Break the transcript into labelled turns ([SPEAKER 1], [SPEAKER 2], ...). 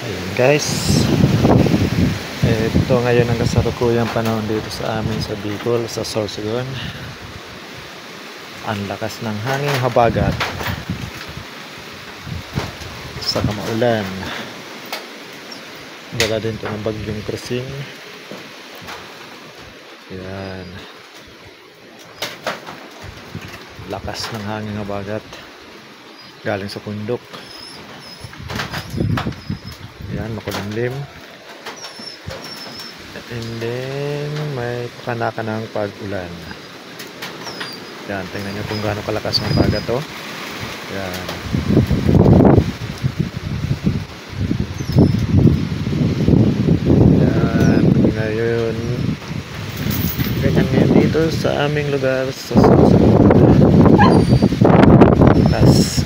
[SPEAKER 1] Ayun guys, ito ngayon ang kasalukuyang panahon dito sa amin sa Bicol, sa Sorsogon. Ang lakas ng hangin habagat sa kamaulan. Dala din ito ng bagyong Krising. Yan, lakas ng hangin habagat galing sa bundok. Yan, makulimlim. And then may pakanaka ng pag-ulan. Yan, tingnan nyo kung gaano kalakas ang bagat to. Yan. Yan, ngayon ganyan ngayon dito sa aming lugar sa Sorsogon. Lakas